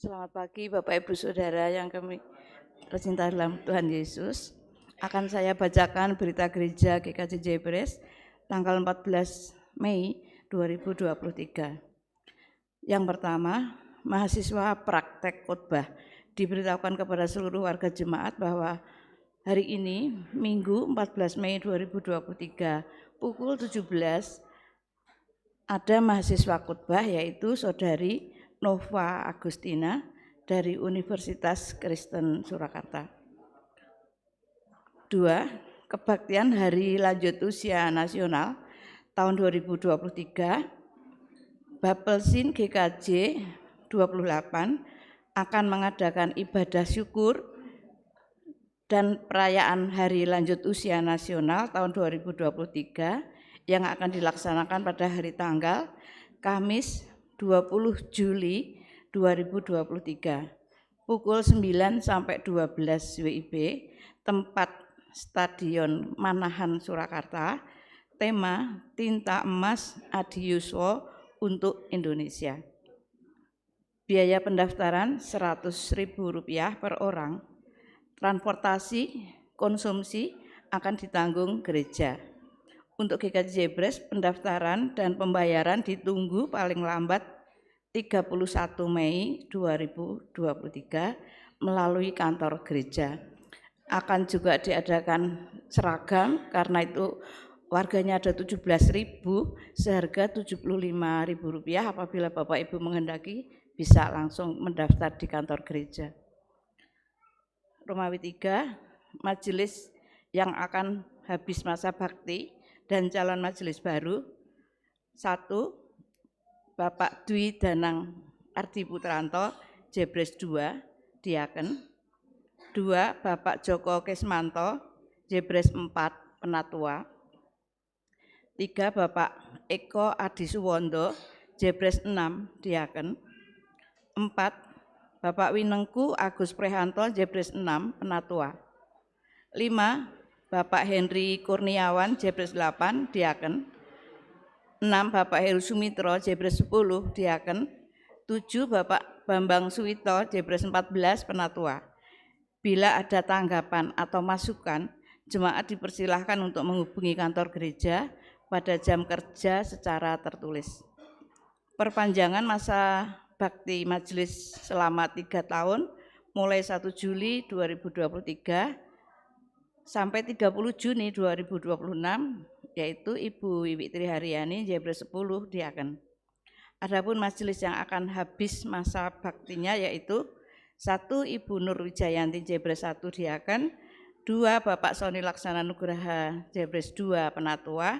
Selamat pagi Bapak Ibu Saudara yang kami tercinta dalam Tuhan Yesus. Akan saya bacakan berita gereja GKJ Jebres tanggal 14 Mei 2023. Yang pertama, mahasiswa praktek khotbah diberitahukan kepada seluruh warga jemaat bahwa hari ini Minggu 14 Mei 2023 pukul 17 ada mahasiswa khotbah yaitu Saudari Nova Agustina dari Universitas Kristen Surakarta. 2. Kebaktian Hari Lanjut Usia Nasional tahun 2023, Bapelsin GKJ 28 akan mengadakan ibadah syukur dan perayaan Hari Lanjut Usia Nasional tahun 2023 yang akan dilaksanakan pada hari tanggal Kamis 20 Juli 2023 pukul 9 sampai 12 WIB, tempat Stadion Manahan Surakarta, tema Tinta Emas Adi Yuswo untuk Indonesia. Biaya pendaftaran Rp100.000 per orang. Transportasi, konsumsi akan ditanggung gereja. Untuk GKJ Jebres, pendaftaran dan pembayaran ditunggu paling lambat 31 Mei 2023 melalui kantor gereja. Akan juga diadakan seragam, karena itu warganya ada 17.000 seharga Rp75.000. Apabila Bapak Ibu menghendaki bisa langsung mendaftar di kantor gereja. Romawi 3, majelis yang akan habis masa bakti dan calon majelis baru. 1. Bapak Dwi Danang Ardi Putranto, Jebres 2, Diaken. 2. Bapak Joko Kesmanto, Jebres 4, Penatua. 3. Bapak Eko Adi Suwondo, Jebres 6, Diaken. 4. Bapak Winengku Agus Prehanto, Jebres 6, Penatua. 5. Bapak Henry Kurniawan, Jebres 8, Diaken. 6. Bapak Heru Sumitro, Jebres 10, Diaken. 7. Bapak Bambang Suwito, Jebres 14, Penatua. Bila ada tanggapan atau masukan, jemaat dipersilahkan untuk menghubungi kantor gereja pada jam kerja secara tertulis. Perpanjangan masa bakti majelis selama 3 tahun, mulai 1 Juli 2023 sampai 30 Juni 2026, yaitu Ibu Wiwi Triharyani, Jebres 10, Diaken. Adapun majelis yang akan habis masa baktinya yaitu 1. Ibu Nur Wijayanti, Jebres 1, Diaken. 2. Bapak Sony Laksana Nugraha, Jebres 2, Penatua.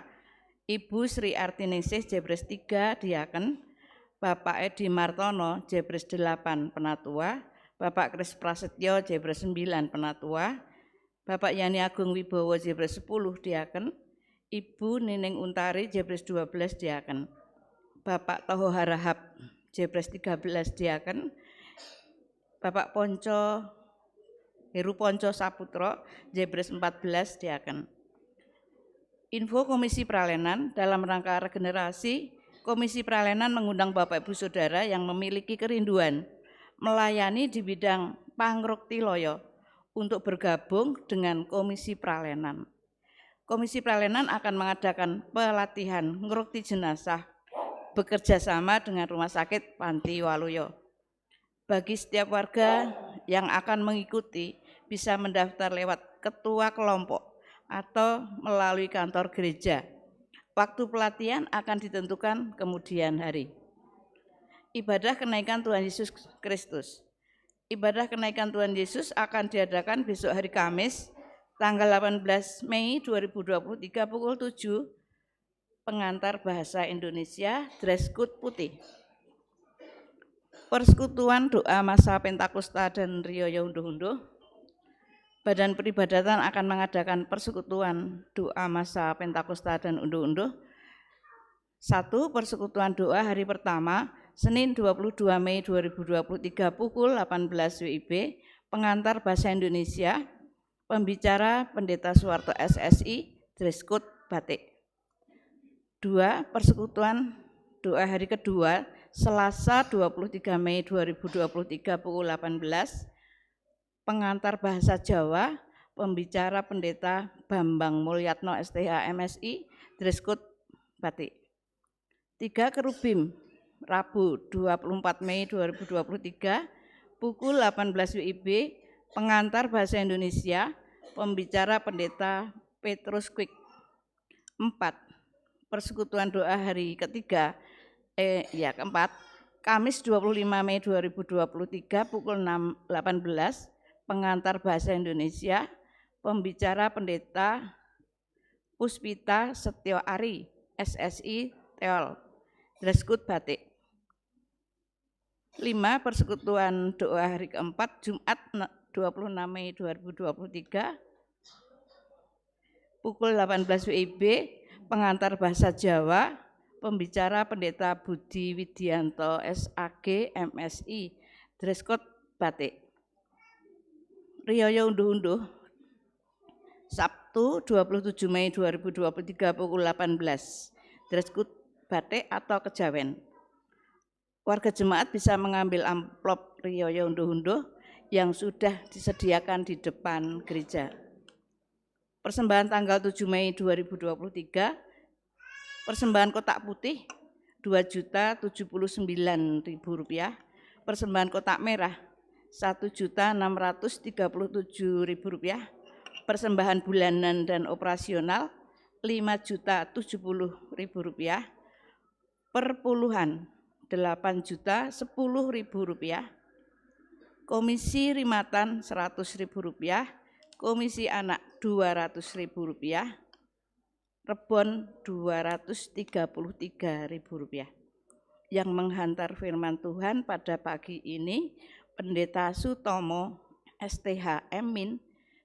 Ibu Sri Artiningsih, Jebres 3, Diaken. Bapak Edi Martono, Jebres 8, Penatua. Bapak Kris Prasetyo, Jebres 9, Penatua. Bapak Yani Agung Wibowo, Jebres 10, Diaken. Ibu Nining Untari, Jebres 12, Diaken. Bapak Toho Harahap, Jebres 13, Diaken. Bapak Heru Ponco Saputro, Jebres 14, Diaken. Info Komisi Pralenan. Dalam rangka regenerasi, Komisi Pralenan mengundang Bapak Ibu Saudara yang memiliki kerinduan melayani di bidang pangrukti loyo untuk bergabung dengan Komisi Pralenan. Komisi Pralenan akan mengadakan pelatihan ngrukti jenazah bekerja sama dengan Rumah Sakit Panti Waluyo. Bagi setiap warga yang akan mengikuti bisa mendaftar lewat ketua kelompok atau melalui kantor gereja. Waktu pelatihan akan ditentukan kemudian hari. Ibadah kenaikan Tuhan Yesus Kristus. Ibadah kenaikan Tuhan Yesus akan diadakan besok hari Kamis, tanggal 18 Mei 2023 pukul 7, pengantar bahasa Indonesia, dress code putih. Persekutuan Doa Masa Pentakosta dan Riyaya Unduh-Unduh. Badan Peribadatan akan mengadakan persekutuan doa masa Pentakosta dan unduh-unduh. 1. Persekutuan doa hari pertama, Senin 22 Mei 2023 pukul 18 WIB, pengantar bahasa Indonesia, pembicara Pendeta Suwarto SSI, dress code batik. 2. Persekutuan doa hari kedua, Selasa 23 Mei 2023 pukul 18, pengantar bahasa Jawa, pembicara Pendeta Bambang Mulyatno STH MSI, dress code batik. 3 Kerubim, Rabu 24 Mei 2023 pukul 18 WIB, pengantar bahasa Indonesia, pembicara Pendeta Petrus Quick. 4 Persekutuan doa hari ketiga, keempat, Kamis 25 Mei 2023 pukul 18, pengantar bahasa Indonesia, pembicara Pendeta Puspita Setio Ari, SSI Teol, dress code batik. 5 Persekutuan doa hari keempat, Jumat 26 Mei 2023 pukul 18 WIB, pengantar bahasa Jawa, pembicara Pendeta Budi Widianto SAG MSI, dress code batik. Riyaya unduh-unduh, Sabtu 27 Mei 2023 pukul 18, dress code batik atau kejawen. Warga jemaat bisa mengambil amplop riyaya unduh-unduh yang sudah disediakan di depan gereja. Persembahan tanggal 7 Mei 2023, persembahan kotak putih Rp2.079.000, persembahan kotak merah Rp1.637.000, persembahan bulanan dan operasional Rp5.070.000, perpuluhan Rp8.010.000, komisi rimatan Rp100.000, komisi anak Rp200.000, rebon Rp233.000. Yang menghantar firman Tuhan pada pagi ini Pendeta Sutomo STH Emin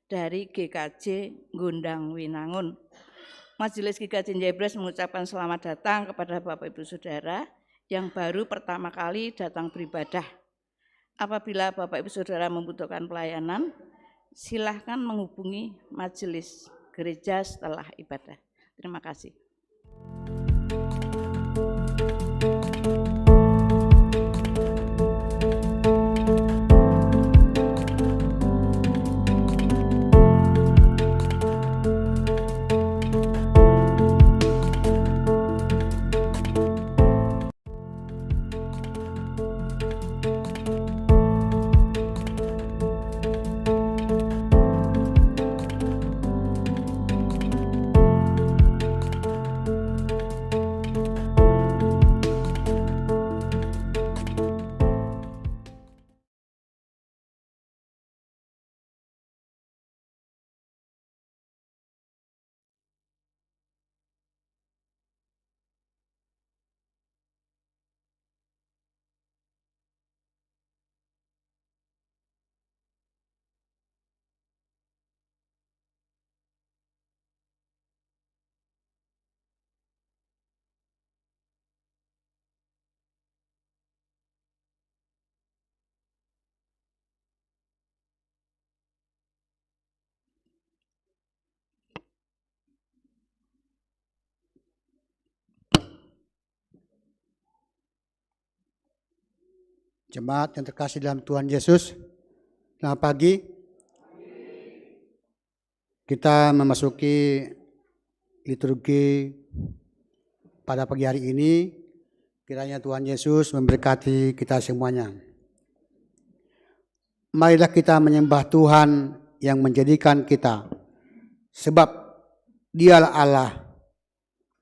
dari GKJ Gondang Winangun. Majelis GKJ Jebres mengucapkan selamat datang kepada Bapak Ibu Saudara yang baru pertama kali datang beribadah. Apabila Bapak Ibu Saudara membutuhkan pelayanan, silahkan menghubungi majelis gereja setelah ibadah. Terima kasih. Jemaat yang terkasih dalam Tuhan Yesus, selamat pagi. Kita memasuki liturgi pada pagi hari ini. Kiranya Tuhan Yesus memberkati kita semuanya. Marilah kita menyembah Tuhan yang menjadikan kita, sebab Dialah Allah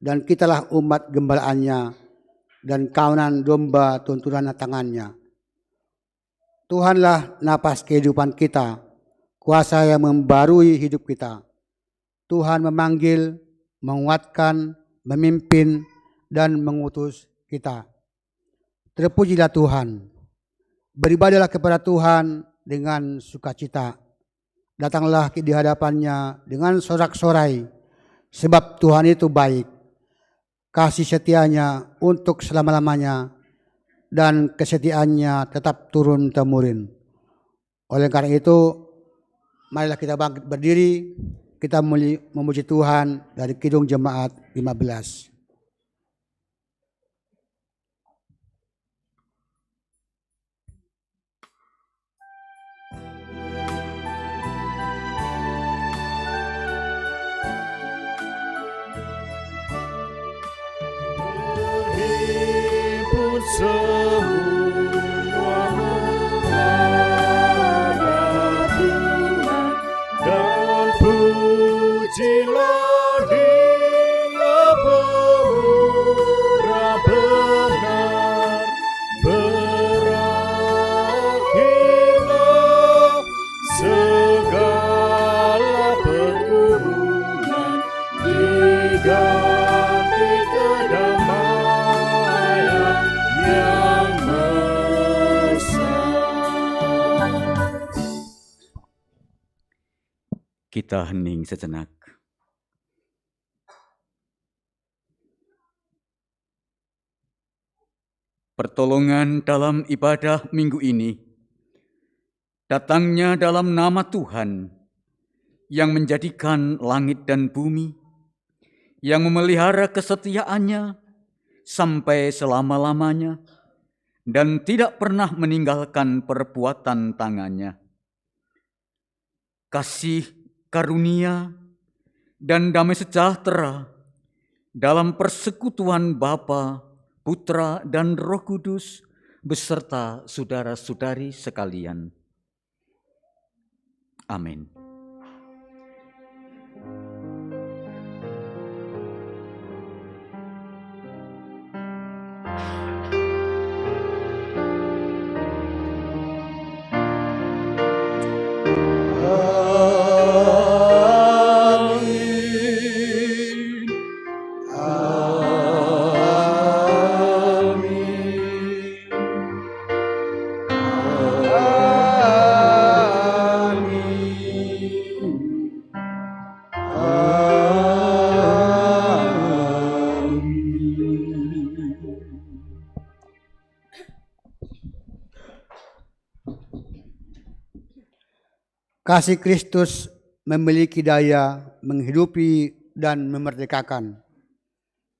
dan kitalah umat gembalaannya dan kawanan domba tuntunan tangannya. Tuhanlah napas kehidupan kita, kuasa yang membarui hidup kita. Tuhan memanggil, menguatkan, memimpin, dan mengutus kita. Terpujilah Tuhan. Beribadahlah kepada Tuhan dengan sukacita. Datanglah di hadapannya dengan sorak-sorai, sebab Tuhan itu baik. Kasih setianya untuk selama-lamanya, dan kesetiaannya tetap turun-temurun. Oleh karena itu, marilah kita bangkit berdiri, kita memuji Tuhan dari Kidung Jemaat 15. semua menghadap Tuhan, dan pujilah Dia pemurah benar. Berakhirlah segala pergumulan, diganti kedamaian yang besar. Kita hening sejenak. Pertolongan dalam ibadah minggu ini datangnya dalam nama Tuhan yang menjadikan langit dan bumi, yang memelihara kesetiaannya sampai selama-lamanya dan tidak pernah meninggalkan perbuatan tangannya. Kasih, karunia, dan damai sejahtera dalam persekutuan Bapa, Putra, dan Roh Kudus beserta saudara-saudari sekalian. Amin. Kasih Kristus memiliki daya menghidupi dan memerdekakan.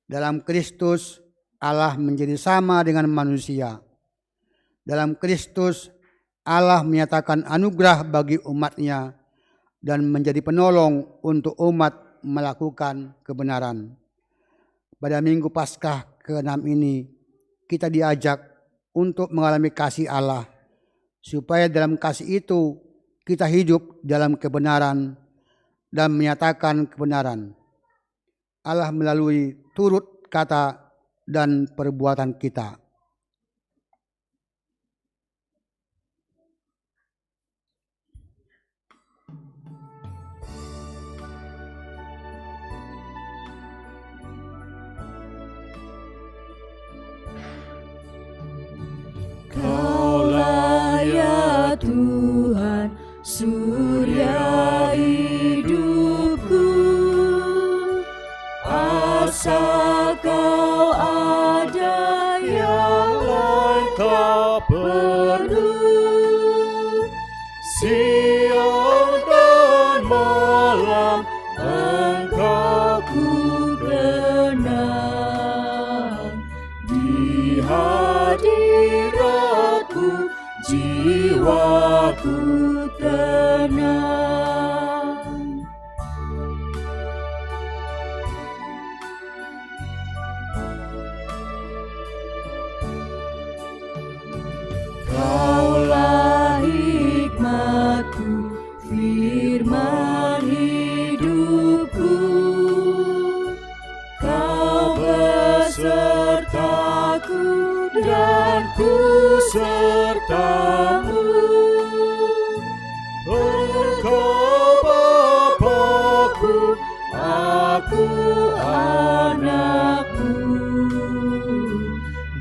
Dalam Kristus, Allah menjadi sama dengan manusia. Dalam Kristus, Allah menyatakan anugerah bagi umat-Nya dan menjadi penolong untuk umat melakukan kebenaran. Pada Minggu Paskah ke-6 ini, kita diajak untuk mengalami kasih Allah, supaya dalam kasih itu kita hidup dalam kebenaran dan menyatakan kebenaran. Allah melalui turut kata dan perbuatan kita. Kaulah ya Tuhan, surya hidupku, asal Kau ada yang lain tak perlu. Siang dan malam Engkau ku kenang, di hadiratmu jiwaku tenang. Kaulah hikmatku, firman hidupku, Kau besertaku dan ku sertamu. Engkau Bapa-Ku, aku anak-Mu.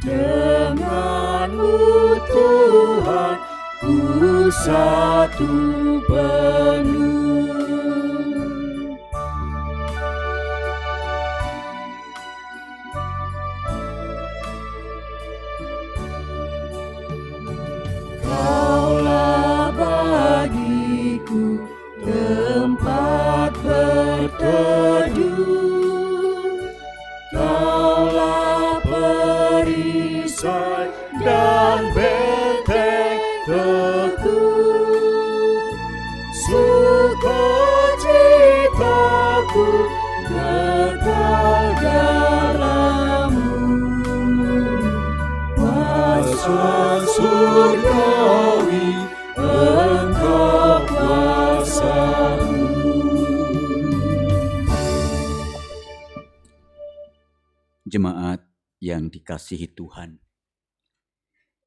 Denganmu Tuhan, ku satu penuh. Kaulah bagiku tempat berteduh, Kaulah perisai dan benteng teguh. Sukacitaku kekal dalam-Mu, surgawi, Engkau kuasamu. Jemaat yang dikasihi Tuhan,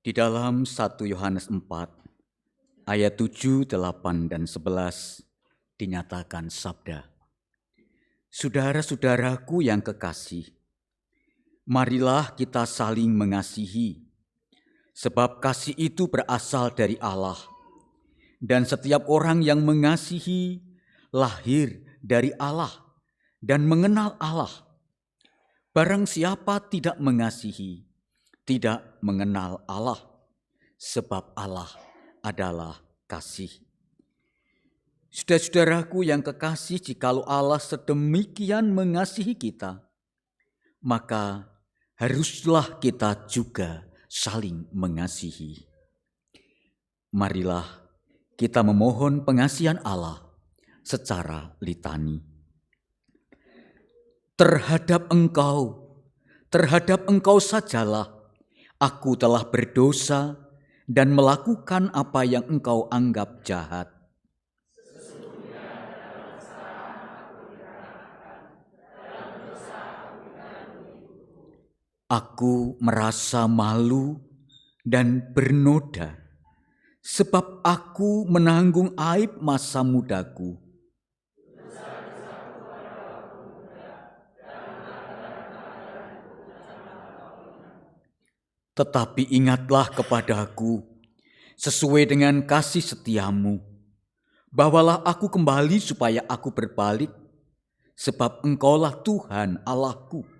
di dalam 1 Yohanes 4 ayat 7, 8, dan 11 dinyatakan sabda, "Saudara-saudaraku yang kekasih, marilah kita saling mengasihi, sebab kasih itu berasal dari Allah, dan setiap orang yang mengasihi lahir dari Allah dan mengenal Allah. Barang siapa tidak mengasihi, tidak mengenal Allah, sebab Allah adalah kasih." Saudara-saudaraku yang kekasih, jikalau Allah sedemikian mengasihi kita, maka haruslah kita juga saling mengasihi. Marilah kita memohon pengasihan Allah secara litani. Terhadap engkau sajalah aku telah berdosa dan melakukan apa yang engkau anggap jahat. Aku merasa malu dan bernoda, sebab aku menanggung aib masa mudaku. Tetapi ingatlah kepadaku, sesuai dengan kasih setiamu, bawalah aku kembali supaya aku berbalik, sebab engkaulah Tuhan Allahku.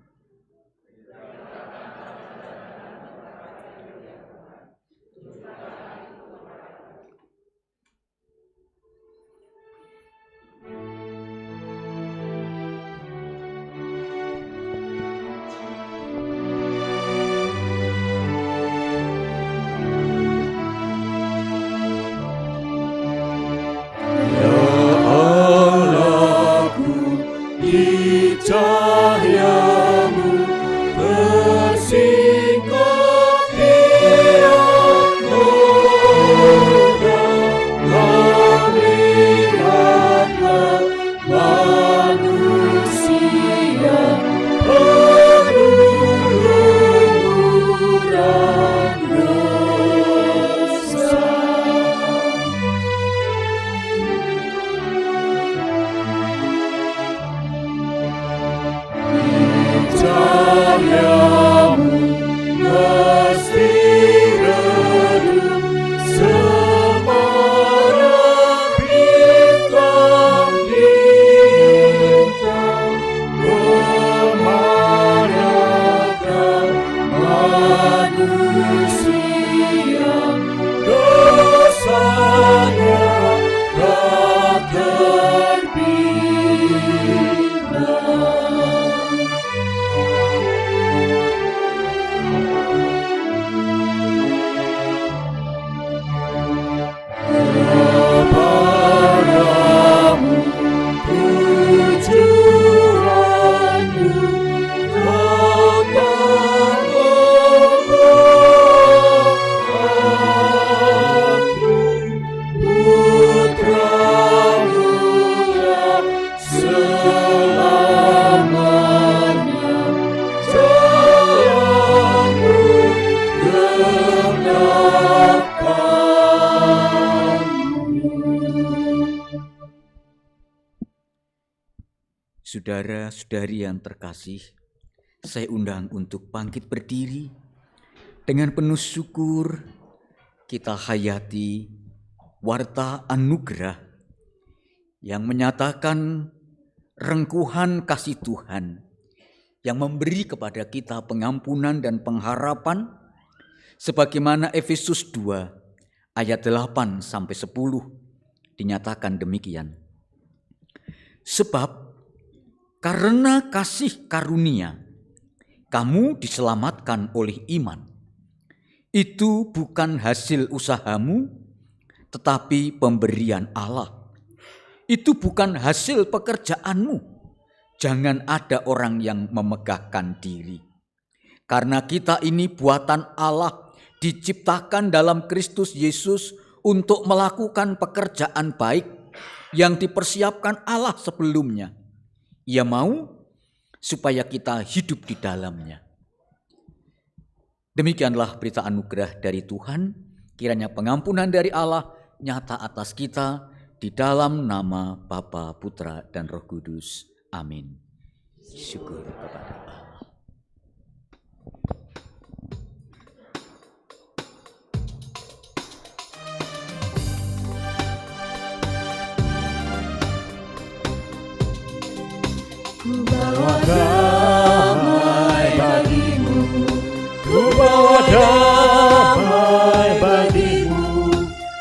Cahayamu tersingkap tiap noda, lihatlah manusia penuh lemburan dosa. Cahayamu mesti redup semarak bintang-bintang, memanahkan manusia dosanya tak terbilang. Kepadamu tujuanku, datang aku, putramu yang selamanya, jalanmu genapkan. Saudara-saudari yang terkasih, saya undang untuk bangkit berdiri. Dengan penuh syukur, kita hayati warta anugerah yang menyatakan rengkuhan kasih Tuhan, yang memberi kepada kita pengampunan dan pengharapan, sebagaimana Efesus 2 ayat 8-10 dinyatakan demikian. Sebab karena kasih karunia, kamu diselamatkan oleh iman. Itu bukan hasil usahamu, tetapi pemberian Allah. Itu bukan hasil pekerjaanmu. Jangan ada orang yang memegahkan diri. Karena kita ini buatan Allah, diciptakan dalam Kristus Yesus untuk melakukan pekerjaan baik yang dipersiapkan Allah sebelumnya. Ia mau supaya kita hidup di dalamnya. Demikianlah berita anugerah dari Tuhan. Kiranya pengampunan dari Allah nyata atas kita di dalam nama Bapa, Putra, dan Roh Kudus. Amin. Syukur kepada Allah. Ku bawa damai bagimu, ku bawa damai bagimu,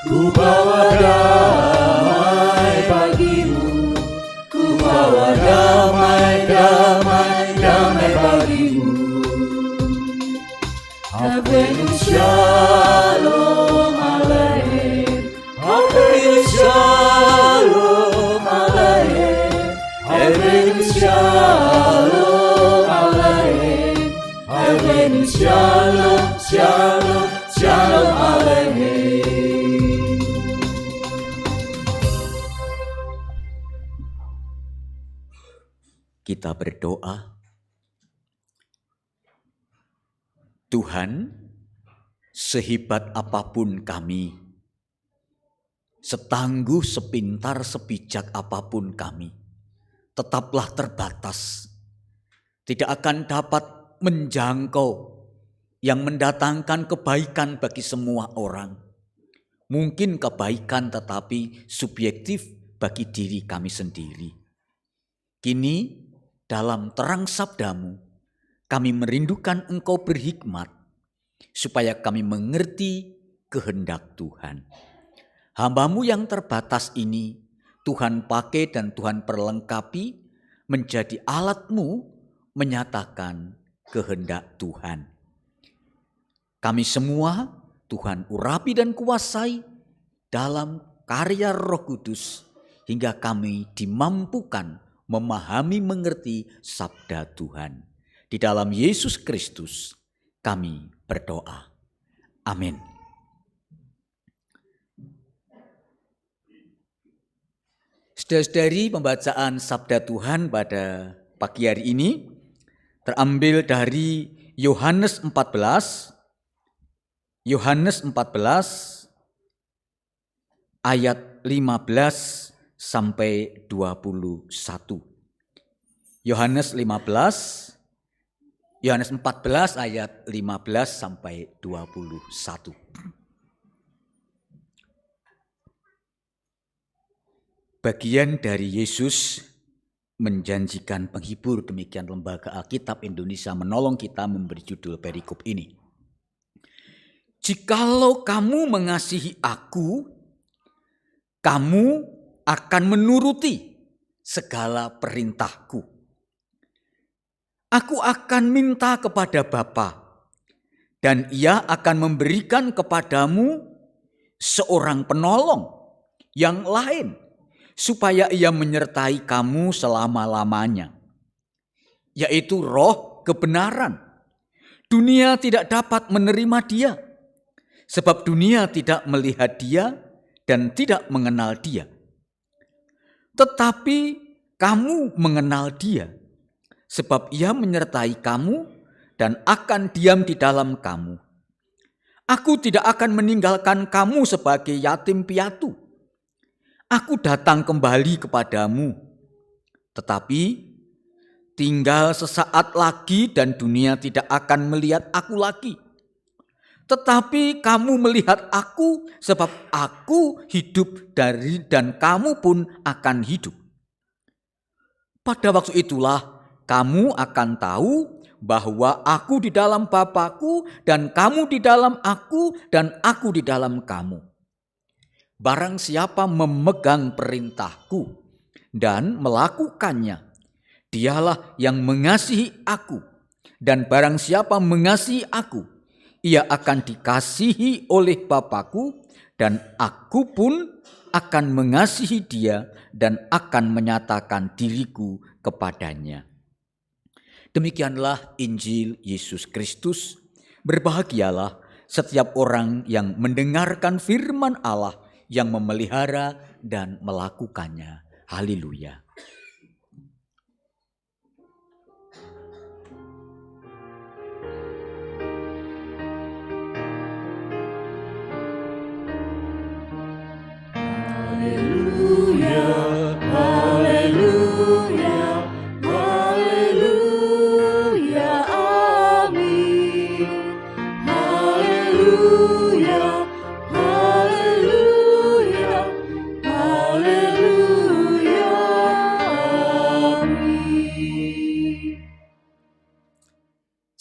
ku bawa damai bagimu, ku bawa damai, damai, damai bagimu. Avenu shalom aleichem, avenu shalom aleichem, avenu shalom aleichem, avenu shalom, shalom, shalom aleichem. Kita berdoa. Tuhan, sehebat apapun kami, setangguh, sepintar, sebijak apapun kami, tetaplah terbatas. Tidak akan dapat menjangkau yang mendatangkan kebaikan bagi semua orang. Mungkin kebaikan tetapi subjektif bagi diri kami sendiri. Kini dalam terang sabdamu, kami merindukan Engkau berhikmat, supaya kami mengerti kehendak Tuhan. Hamba-Mu yang terbatas ini, Tuhan pakai dan Tuhan perlengkapi menjadi alat-Mu menyatakan kehendak Tuhan. Kami semua Tuhan urapi dan kuasai dalam karya Roh Kudus, hingga kami dimampukan memahami mengerti sabda Tuhan. Di dalam Yesus Kristus kami berdoa. Amin. Saudara-saudari, pembacaan sabda Tuhan pada pagi hari ini terambil dari Yohanes 14 ayat 15 sampai 21. Yohanes 14 ayat 15 sampai 21. Bagian dari Yesus menjanjikan penghibur, demikian Lembaga Alkitab Indonesia menolong kita memberi judul perikop ini. Jikalau kamu mengasihi aku, kamu akan menuruti segala perintahku. Aku akan minta kepada Bapa, dan Ia akan memberikan kepadamu seorang penolong yang lain, supaya Ia menyertai kamu selama-lamanya, yaitu Roh kebenaran. Dunia tidak dapat menerima Dia, sebab dunia tidak melihat Dia dan tidak mengenal Dia. Tetapi kamu mengenal Dia, sebab Ia menyertai kamu dan akan diam di dalam kamu. Aku tidak akan meninggalkan kamu sebagai yatim piatu. Aku datang kembali kepadamu. Tetapi tinggal sesaat lagi dan dunia tidak akan melihat aku lagi. Tetapi kamu melihat aku, sebab aku hidup dan kamu pun akan hidup. Pada waktu itulah kamu akan tahu bahwa aku di dalam Bapa-Ku dan kamu di dalam aku dan aku di dalam kamu. Barang siapa memegang perintahku dan melakukannya, dialah yang mengasihi aku. Dan barang siapa mengasihi aku, ia akan dikasihi oleh Bapa-Ku, dan aku pun akan mengasihi dia dan akan menyatakan diriku kepadanya. Demikianlah Injil Yesus Kristus. Berbahagialah setiap orang yang mendengarkan firman Allah, yang memelihara dan melakukannya. Haleluya.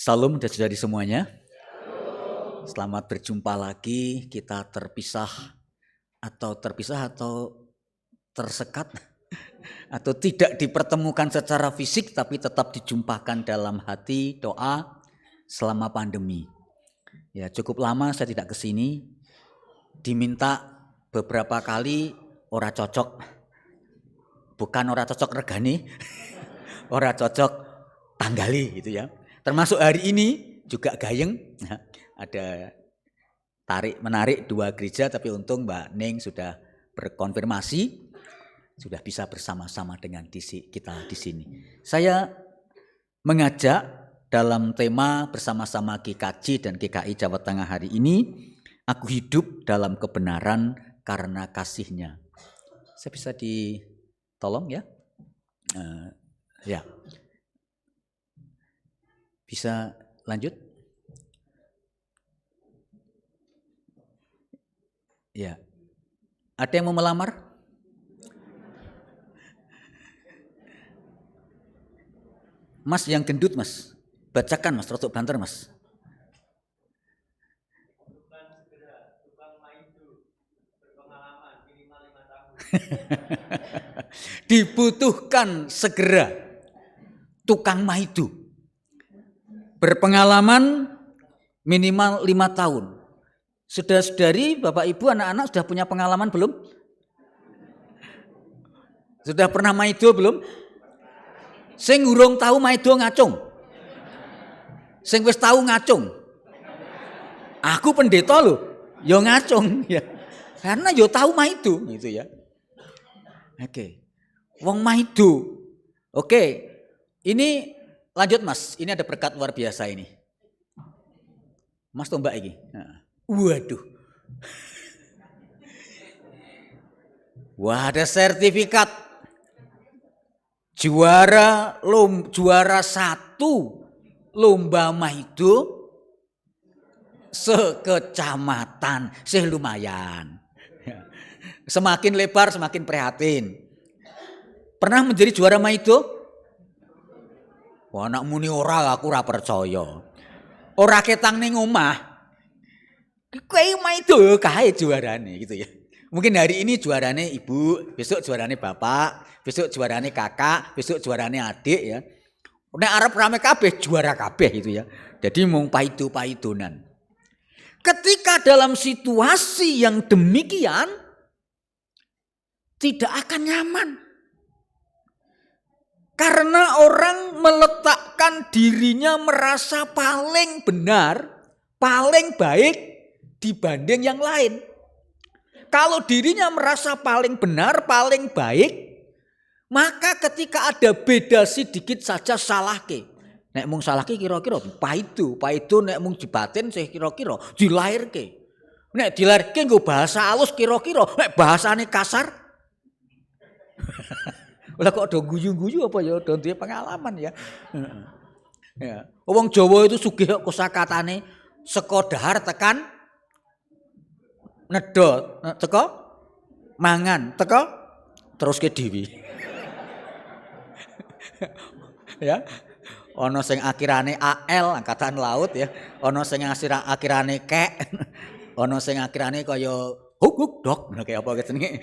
Salam dan saudari semuanya. Selamat berjumpa lagi. Kita terpisah atau tersekat atau tidak dipertemukan secara fisik, tapi tetap dijumpakan dalam hati doa selama pandemi. Ya, cukup lama saya tidak kesini. Diminta beberapa kali ora cocok. Bukan ora cocok regane, ora cocok tanggali gitu ya. Termasuk hari ini juga gayeng, ada tarik menarik 2 gereja, tapi untung Mbak Ning sudah berkonfirmasi, sudah bisa bersama-sama dengan kita di sini. Saya mengajak dalam tema bersama-sama GKJ dan GKI Jawa Tengah hari ini, aku hidup dalam kebenaran karena kasih-Nya. Saya bisa ditolong ya? Ya. Bisa lanjut? Ya. Ada yang mau melamar? Mas yang gendut mas, bacakan mas, rotok banter mas. Dibutuhkan segera tukang maidu. Berpengalaman minimal 5 tahun. Saudara-saudari, Bapak Ibu, anak-anak sudah punya pengalaman belum? Sudah pernah maido belum? Sing urung tahu maido ngacung. Sing wis tahu ngacung. Aku pendeta loh, yo ngacung ya. Karena yo tahu maido gitu ya. Oke. Wong maido. Oke. Ini lanjut mas, ini ada berkat luar biasa ini. Mas tombak ini. Waduh. Wah, ada sertifikat. Juara 1 lomba maido sekecamatan. Lumayan. Semakin lebar semakin prihatin. Pernah menjadi juara maido? Wah, anak muni ora, aku ora percaya. Ora ketang ning omah. Kowe maido kae juarane gitu ya. Mungkin hari ini juarane ibu, besok juarane bapak, besok juarane kakak, besok juarane adik ya. Nek arep rame kabeh juara kabeh gitu ya. Jadi mung paido-paidonan. Ketika dalam situasi yang demikian tidak akan nyaman. Karena orang meletakkan dirinya merasa paling benar, paling baik dibanding yang lain. Kalau dirinya merasa paling benar, paling baik, maka ketika ada beda sedikit saja salahke. Nek mung salahke kira-kira paido nek mung dibatin sih kira-kira dilairke. Nek dilairke nggo bahasa halus kira-kira, nek bahasane kasar. Lah kok do guyu-guyu apa ya do duwe pengalaman ya. Ya, wong Jawa itu sugih kosakatane saka dahar tekan nedha, teko mangan, teko terus ke dhewe. Ya. Ana sing akhirane AL angkatan laut ya, ana sing akhirane kek, ana sing akhirane kaya huk dok, kayak apa jenenge.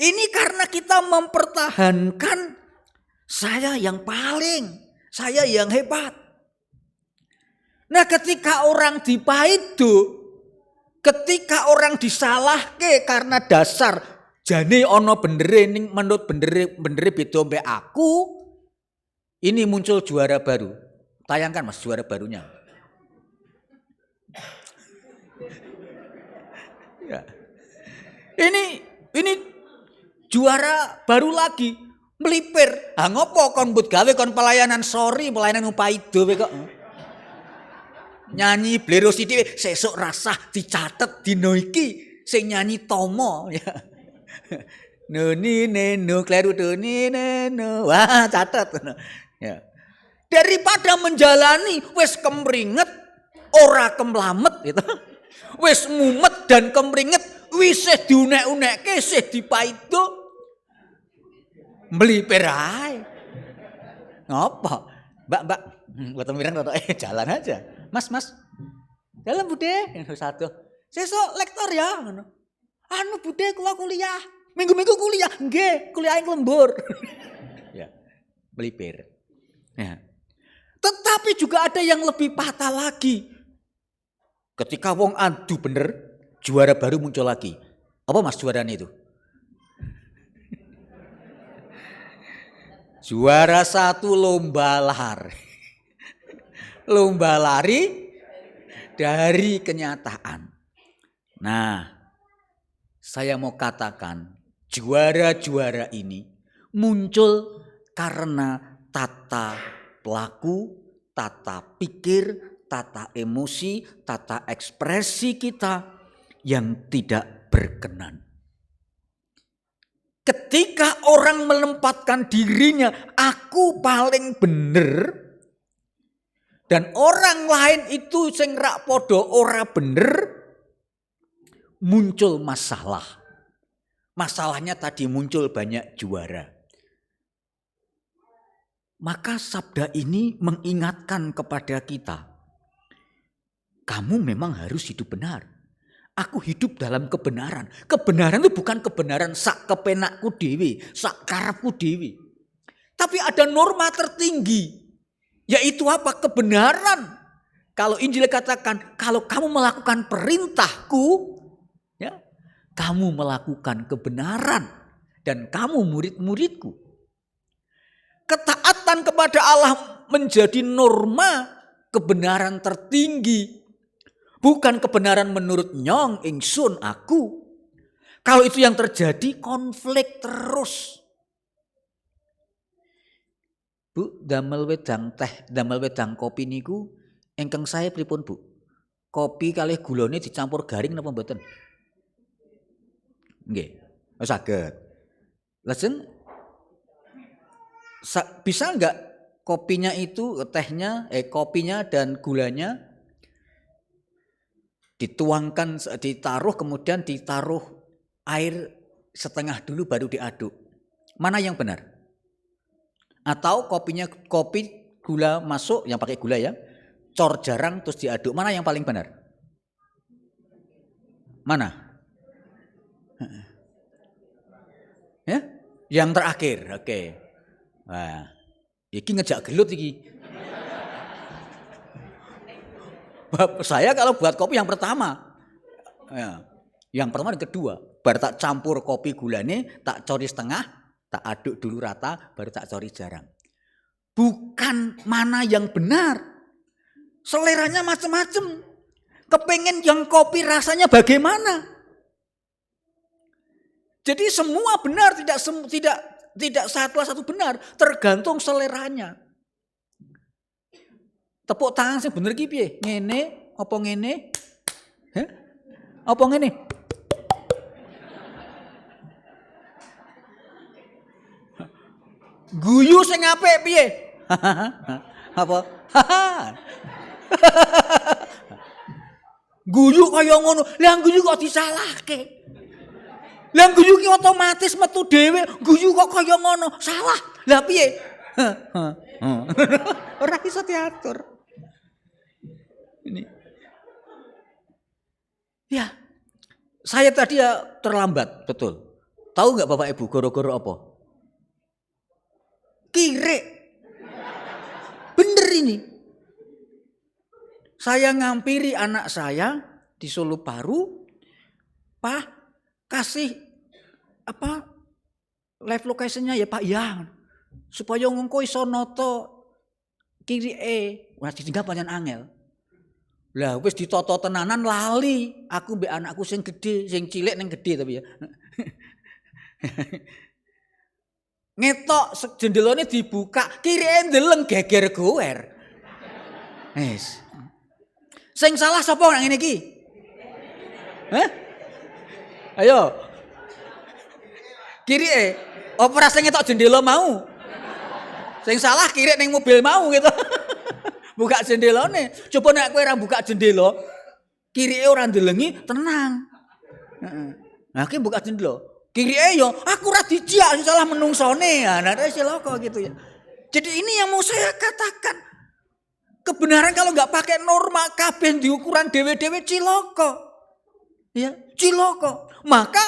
Ini karena kita mempertahankan saya yang paling, saya yang hebat. Nah, ketika orang dipaido, ketika orang disalahke karena dasar jane ono bendere ning menurut bendere beda mbek aku, ini muncul juara baru. Tayangkan Mas juara barunya. Ya. Ini juara baru lagi, melipir. Ah ngopo kon mbut gawe kon pelayanan pelayanan upaido kok. Nyanyi blero sithik sesuk rasah dicatet dino iki sing nyanyi Tomo ya. Nuni nenu kleru nuni nenu wah catet. Ya. Daripada menjalani wis kemringet ora kemlamet gitu. Wis mumet dan kemringet wis diunek-unekke sih dipaido. Melipir ae. Ngapa? Mbak, mboten mireng to jalan aja. Mas, dalam bude satu. Sesuk lektor ya ngono. Anu bude kula kuliah. Minggu-minggu kuliah. Nggih, kuliah ing lembur. Ya, melipir. Ya. Tetapi juga ada yang lebih patah lagi. Ketika wong adu bener, juara baru muncul lagi. Apa Mas juaranya itu? Juara 1 lomba lari. Lomba lari dari kenyataan. Nah, saya mau katakan juara-juara ini muncul karena tata pelaku, tata pikir, tata emosi, tata ekspresi kita yang tidak berkenan. Ketika orang menempatkan dirinya, aku paling bener, dan orang lain itu sing rak podo ora bener, muncul masalah. Masalahnya tadi muncul banyak juara. Maka sabda ini mengingatkan kepada kita, kamu memang harus hidup benar. Aku hidup dalam kebenaran. Kebenaran itu bukan kebenaran sak kepenakku dewi, sak karepku dewi. Tapi ada norma tertinggi. Yaitu apa? Kebenaran. Kalau Injil katakan, kalau kamu melakukan perintahku, ya, kamu melakukan kebenaran. Dan kamu murid-muridku. Ketaatan kepada Allah menjadi norma kebenaran tertinggi. Bukan kebenaran menurut nyong, ingsun, aku. Kalau itu yang terjadi, konflik terus. Bu, damel wedang teh, damel wedang kopi niku ingkang saya pripun, Bu? Kopi kalih gulane dicampur garing napa mboten? Nggih. Oh saged. Lajeng bisa enggak kopinya itu kopinya dan gulanya dituangkan, ditaruh, kemudian ditaruh air setengah dulu baru diaduk. Mana yang benar? Atau kopi gula masuk, yang pakai gula ya, cor jarang terus diaduk. Mana yang paling benar? Mana? Ya? Yang terakhir, oke. Nah, iki ngejak gelut iki. Saya kalau buat kopi yang pertama, ya, yang pertama dan kedua, baru tak campur kopi gulane, tak cori setengah, tak aduk dulu rata, baru tak cori jarang. Bukan mana yang benar, seleranya macam-macam. Kepengen yang kopi rasanya bagaimana? Jadi semua benar, tidak satu benar, tergantung seleranya. Tepuk tangan sing bener ki piye? Ngene apa ngene? Hah? Apa ngene? Guyu sing apik piye? Apa? Guyu kaya ngono. Lah guyu kok disalahke? Lah guyu ki otomatis metu dhewe. Guyu kok kaya ngono. Salah. Lah piye? Ora iso diatur. Ini. Ya. Saya tadi ya terlambat, betul. Tahu enggak Bapak Ibu goro-goro apa? Kirek. Bener ini. Saya ngampiri anak saya di Solo Baru. Pak, kasih live location-nya ya Pak ya. Supaya ngengko iso noto kirike. Ora ditinggal pancen angel. Lah wis ditata tenanan lali. Aku mbek anakku sing gedhe, sing cilik ning gedhe tapi ya. Ngetok jendelane dibuka, kirike ndeleng geger gower. Wis. Sing salah sapa nang ngene iki? Hah? Ayo. Kirike operasi ngetok jendela mau. Sing salah kirike ning mobil mau gitu. Buka jendelane. Coba nek kowe ora buka jendela, kirike ora ndelengi tenang. Heeh. Nah, ki buka jendela. Kirike yo aku ora dijak sing salah menungsone. Nah, cilaka gitu ya. Jadi ini yang mau saya katakan. Kebenaran kalau nggak pakai norma kabeh di ukuran dewe-dewe cilaka. Ya, cilaka. Maka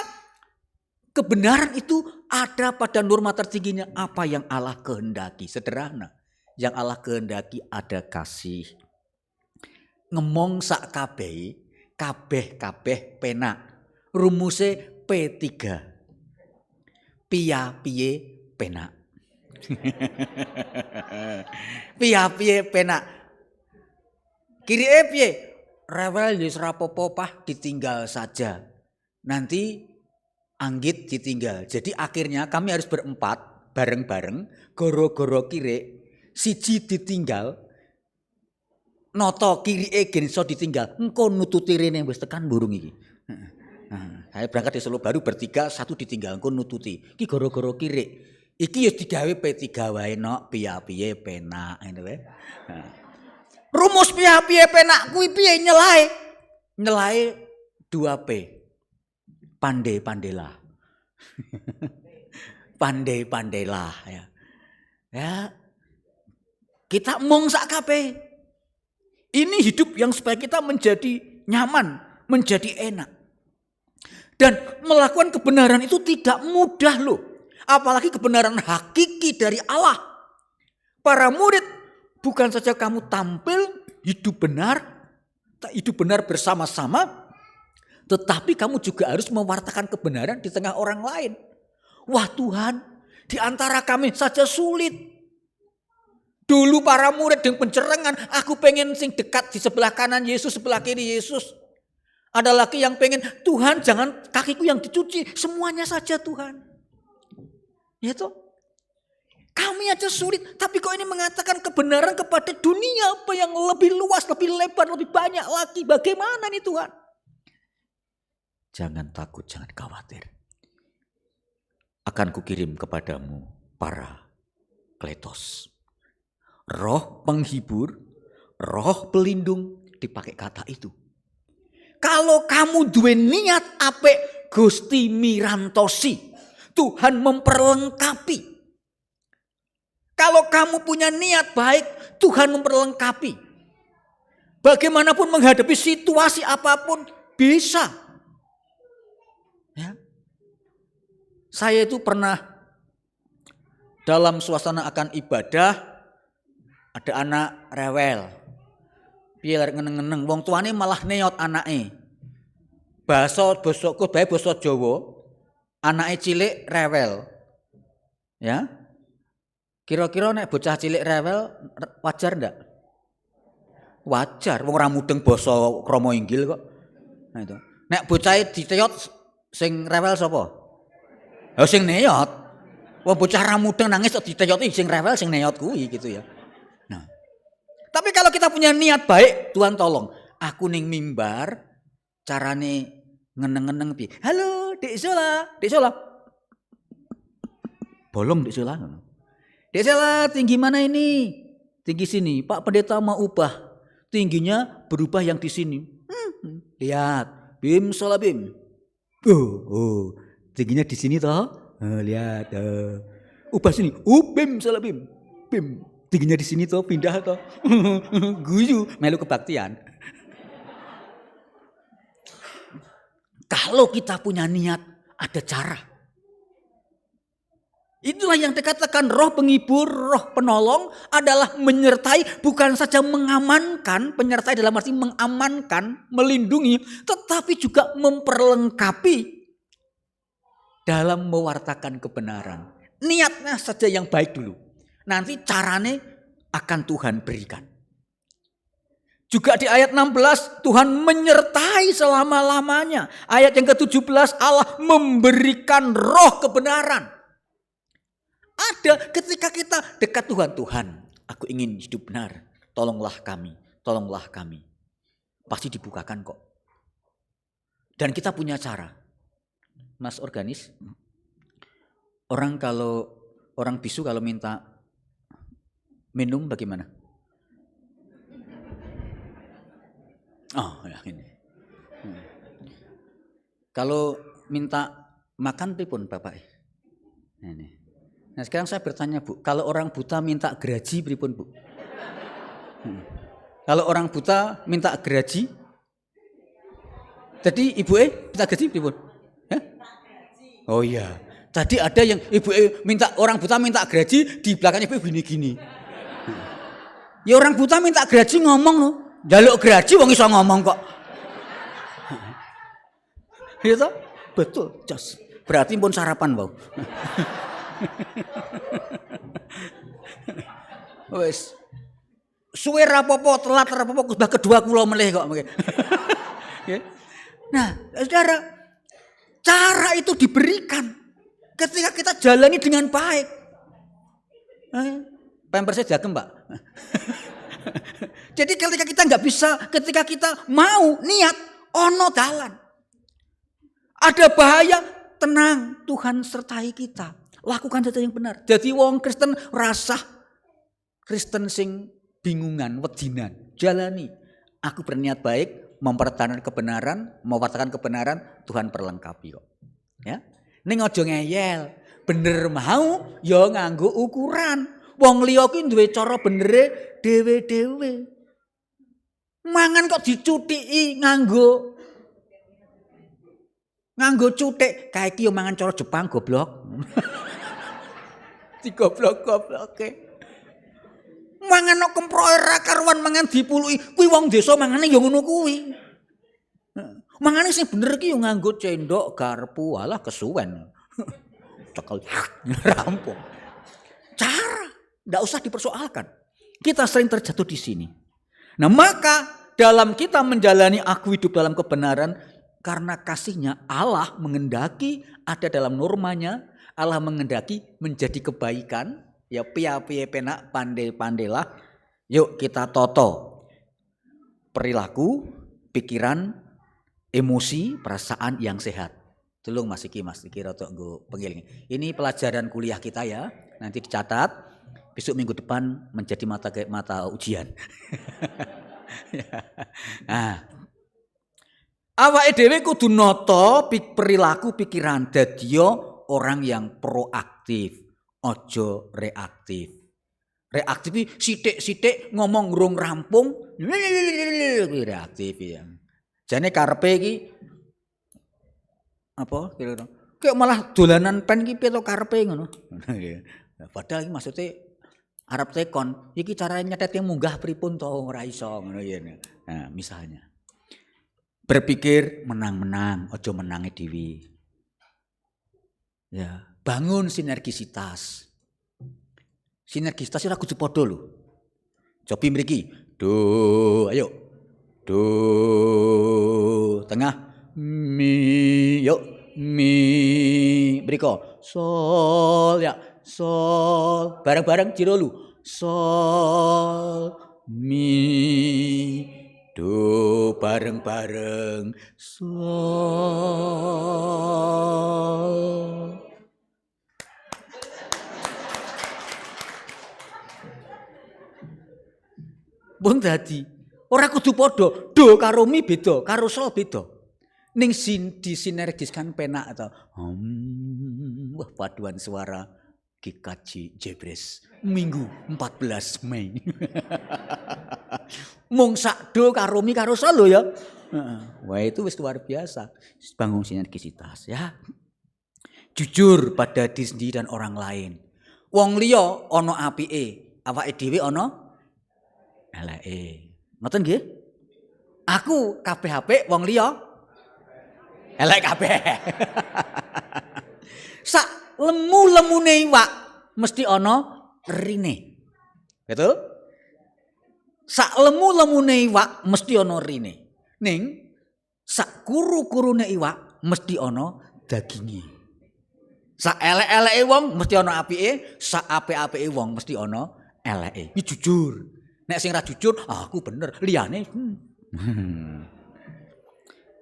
kebenaran itu ada pada norma tertingginya apa yang Allah kehendaki. Sederhana. Yang Allah kehendaki ada kasih. Ngemong sak kabeh, kabeh penak. Rumuse P3. Piye penak. Piye penak. Kirike piye? Rewel wis rapopo pah ditinggal saja. Nanti anggit ditinggal. Jadi akhirnya kami harus berempat bareng-bareng goro-goro kirik. Siji ditinggal, noto kirike gen iso ditinggal. Engko nututi rene wis tekan burung iki. Saya berangkat di Solo Baru bertiga, satu ditinggal engko nututi. Iki goro-goro kirik. Iki ya digawe P3 wae nok, piye penak ngene wae. Rumus piye penak kuwi piye nyelae? Nyelae 2P. Pandai-pandailah. Pandai-pandailah ya. Ya. Kita mong sak kabeh. Ini hidup yang supaya kita menjadi nyaman, menjadi enak. Dan melakukan kebenaran itu tidak mudah loh. Apalagi kebenaran hakiki dari Allah. Para murid, bukan saja kamu tampil hidup benar bersama-sama, tetapi kamu juga harus mewartakan kebenaran di tengah orang lain. Wah Tuhan, di antara kami saja sulit. Dulu para murid yang pencerengan, aku pengen sing dekat di sebelah kanan Yesus, sebelah kiri Yesus. Ada lagi yang pengen, Tuhan jangan kakiku yang dicuci, semuanya saja Tuhan. Ya toh? Kami aja sulit, tapi kok ini mengatakan kebenaran kepada dunia apa yang lebih luas, lebih lebar, lebih banyak lagi. Bagaimana nih Tuhan? Jangan takut, jangan khawatir. Akan kukirim kepadamu para kletos. Roh penghibur, roh pelindung, dipakai kata itu. Kalau kamu duwe niat apik Gusti mirantosi, Tuhan memperlengkapi. Kalau kamu punya niat baik, Tuhan memperlengkapi. Bagaimanapun menghadapi situasi apapun bisa. Ya. Saya itu pernah dalam suasana akan ibadah, ada anak rewel. Piye arek ngeneng-ngeneng, wong tuane malah neot anake. Basa bae basa Jawa, anake cilik rewel. Ya. Kira-kira nek bocah cilik rewel wajar ndak? Wajar, wong ora mudeng basa krama inggil kok. Nah itu. Nek bocah diteot sing rewel sapa? Ya sing neot. Wong bocah ra mudeng nangis kok diteoti sing rewel sing neot kuwi gitu ya. Nah. Tapi kalau kita punya niat baik, Tuhan tolong. Aku ning mimbar carane ngeneng-ngeneng piye? Halo, Dek Sola, Dek Sola. Bolong Dek Sola. Dek Sola, tinggi mana ini? Tinggi sini. Pak Pendeta mau ubah. Tingginya berubah yang di sini. Lihat, Bim Sola Bim. Oh, tingginya di sini toh? Lihat. Ubah sini. Bim Sola Bim. Bim. Tingginya di sini toh, pindah toh. Guyu, melu kebaktian. Kalau kita punya niat, ada cara. Itulah yang dikatakan roh penghibur, roh penolong adalah menyertai, bukan saja mengamankan, penyertai dalam arti mengamankan, melindungi, tetapi juga memperlengkapi dalam mewartakan kebenaran. Niatnya saja yang baik dulu. Nanti carane akan Tuhan berikan. Juga di ayat 16 Tuhan menyertai selama-lamanya. Ayat yang ke-17 Allah memberikan roh kebenaran. Ada ketika kita dekat Tuhan, Tuhan aku ingin hidup benar. Tolonglah kami, tolonglah kami. Pasti dibukakan kok. Dan kita punya cara. Mas organis, orang bisu kalau minta minum bagaimana? Oh ya ini. Kalau minta makan pripun Bapak? Ini. Nah sekarang saya bertanya Bu, kalau orang buta minta geraji pripun Bu? Kalau orang buta minta geraji? Tadi ibu minta geraji pripun? Oh iya. Tadi ada yang ibu orang buta minta geraji, di belakangnya ibu gini-gini. Ya orang buta minta geraji ngomong loh. Jaluk geraji wong iso ngomong kok. Iya toh? Betul, jos. Berarti pun sarapan bau. Wes. Suwe rapopo, telat rapopo, sudah kedua kula melih kok. Nah, saudara, cara itu diberikan ketika kita jalani dengan baik. Pampersnya jagem, Pak. Jadi ketika kita nggak bisa, ketika kita mau niat, ono dalan. Ada bahaya, tenang, Tuhan sertai kita. Lakukan sesuatu yang benar. Jadi wong Kristen rasah, Kristen sing bingungan, wedinan, jalani. Aku berniat baik, mempertahankan kebenaran, Tuhan perlengkapi kok. Ya. Ning aja ngeyel, bener mau ya nganggo ukuran. Wong liya ki duwe cara benere dhewe-dhewe. Mangan kok dicutiki nganggo cutik, kae iki yo mangan cara Jepang goblok. Digoblok-gobloke. Mangan kok kemproe ra karuan mangan dipuluki. Kuwi wong desa mangane ya ngono kuwi. Mangane sing bener iki yo nganggo cendok, garpu, alah kesuwen. Cekel rampung. Cara ndak usah dipersoalkan. Kita sering terjatuh di sini. Nah, maka dalam kita menjalani aku hidup dalam kebenaran karena kasihnya Allah mengendaki ada dalam normanya, Allah mengendaki menjadi kebaikan. Ya piye-piye penak pandai-pandailah. Yuk kita toto perilaku, pikiran, emosi, perasaan yang sehat. Tolong Mas iki rada nggo pengiling. Ini pelajaran kuliah kita ya. Nanti dicatat. Besok minggu depan menjadi mata ujian. Nah, awake dhewe kudu nata perilaku pikiran dadi orang yang proaktif. Ojo reaktif. Reaktif sithik-sithik ngomong urung rampung, reaktif ya. Jane karepe iki apa kira-kira? Kayak malah dolanan pen iki piye to karepe ngono. Padahal iki maksude arep tekon, iki carane nyetete munggah pripun to ora iso ngono ya. Nah, misalnya. Berpikir menang-menang, ojo menange dhewe. Ya. Bangun sinergisitas. Sinergisitas ora kudu padha lho. Cobi mriki. Do, ayo. Do, tengah. Mi, yuk. Mi, mriko. Sol, ya. Sol. Bareng-bareng jiro lu. Sol, mi, do, bareng-bareng. Sol. Wong dadi ora kudu padha, do karo mi beda, karo sol beda. Ning disinergiskan penak to. Wah paduan suara GKJ Jebres Minggu 14 Mei. Mung sak do karo mi karo sol lho ya. Wah itu wis luar biasa. Bangun sinergisitas ya. Jujur pada diri sendiri dan orang lain. Wong liya ana apike, awake dhewe ana eleke. Ngoten nggih? Aku kabeh apik, wong liya elek kabeh. Sak lemu-lemune iwak mesti ana rine. Betul? sak lemu-lemune iwak mesti ana rine. Ning sak kuru-kurune iwak mesti ana daginge. Sak elek-eleke wong mesti ana apike, sak apik-apike wong mesti ana eleke. Iki jujur. Nek sing ra jujur, aku bener, liyane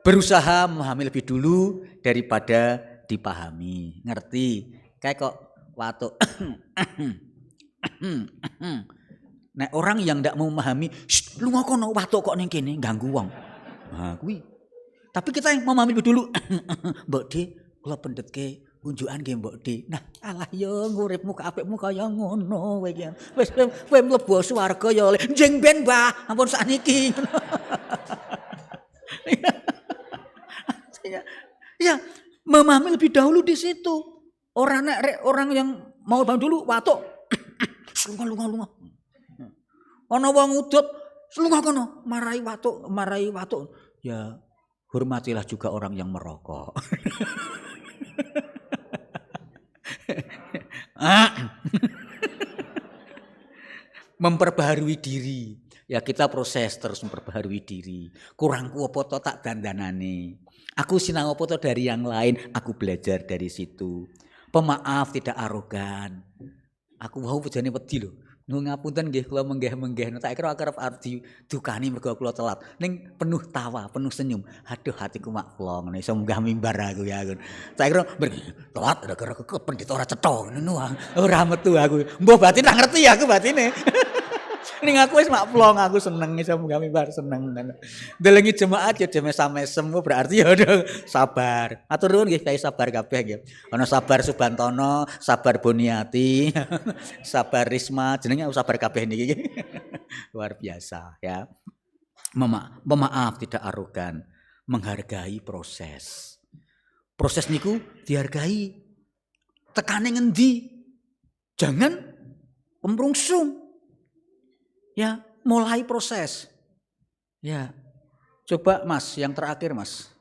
berusaha memahami lebih dulu daripada dipahami. Ngerti? Kayak kok watuk. Nek orang yang ndak mau memahami, lu ngono watuk kok ning kene ganggu wong. Nah, kuwi. Tapi kita yang memahami lebih dulu. Mbok De, kula pendhetke unjukan nggih Mbok De. Nah, alah yo uripmu apikmu kaya ngono kowe iki. Wis kowe mlebu swarga ya njing ben, Mbah. Ampun sakniki. Ya, memahami lebih dahulu di situ. Orang yang mau bangun dulu watuk. Lunga. Ana wong udut, lunga kono, marahi watuk. Ya, hormatilah juga orang yang merokok. Memperbaharui diri. Ya kita proses terus memperbaharui diri. Kurangku apa to tak dandanane. Aku sinau apa to dari yang lain, aku belajar dari situ. Pemaaf, tidak arogan. Aku wau bejane wedi lho. Nuwun ngapunten nggih kula menggeh-menggeh. Tak kira arep dukani mergo kula telat. Ning penuh tawa, penuh senyum. Aduh hatiku mak plong ngene iso munggah mimbar aku ya. Tak kira telat gara-gara pendeta ora cetha ngono. Ora metu aku. Mbah batin tak ngerti aku batine. Ning aku wis mak plong, aku seneng iso munggah mimbar seneng. Delengi jemaat ya deme sampe semu berarti ya sabar. Atur nuwun nggih Kyai sabar kabeh nggih. Ana sabar Subantono, sabar Boniati, sabar Risma, jenenge sabar kabeh niki. Luar biasa ya. Memaaf tidak arogan, menghargai proses. Proses niku dihargai. Tekane ngendi? Jangan pemrungsung. Ya, mulai proses. Ya. Coba Mas, yang terakhir Mas.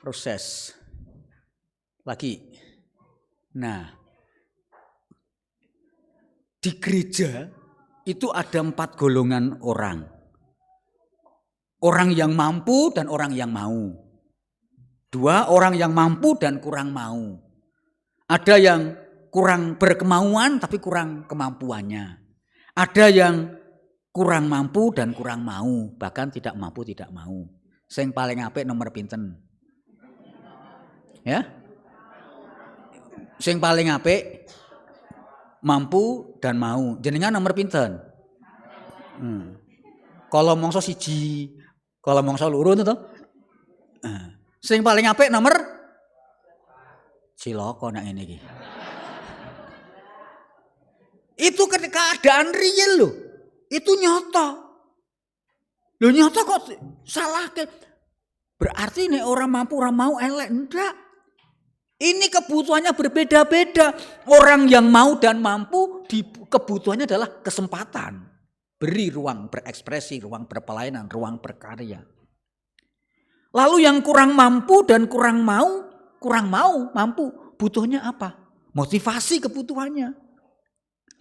Proses. Lagi. Nah. Di gereja itu ada 4 golongan orang. Orang yang mampu dan orang yang mau. 2 orang yang mampu dan kurang mau. Ada yang kurang berkemauan tapi kurang kemampuannya. Ada yang kurang mampu dan kurang mau, bahkan tidak mampu tidak mau. Sing paling apik nomor pinten? Ya? Sing paling apik mampu dan mau. Jenengan nomor pinten? Kalau mongso siji, kalau mongso loro to. Sing paling apik nomor cilaka nek ngene iki. Itu keadaan real loh. Itu nyata. Loh nyata kok salah ke? Berarti nek orang mampu orang mau elek enggak. Ini kebutuhannya berbeda-beda. Orang yang mau dan mampu kebutuhannya adalah kesempatan. Beri ruang berekspresi, ruang berpelayanan, ruang berkarya. Lalu yang kurang mampu dan kurang mau, mampu, butuhnya apa? Motivasi kebutuhannya.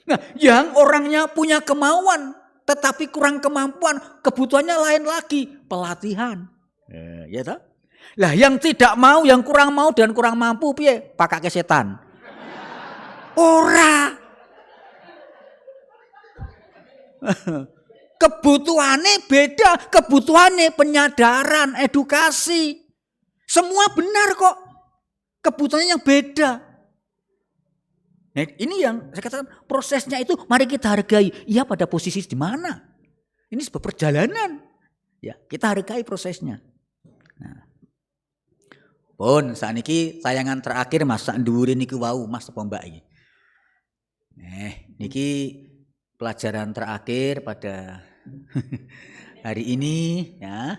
Nah, yang orangnya punya kemauan tetapi kurang kemampuan, kebutuhannya lain lagi, pelatihan. Ya toh? Lah yang tidak mau, yang kurang mau dan kurang mampu piye? Pakake setan. Ora. Kebutuhannya beda, kebutuhannya penyadaran, edukasi. Semua benar kok. Kebutuhannya yang beda. Nah, ini yang saya katakan prosesnya itu mari kita hargai. Iya pada posisi di mana? Ini sebuah perjalanan. Ya, kita hargai prosesnya. Nah. Pun sakniki tayangan terakhir Mas sak nduwure niku wau Mas apa Mbak iki. Niki pelajaran terakhir pada hari ini ya.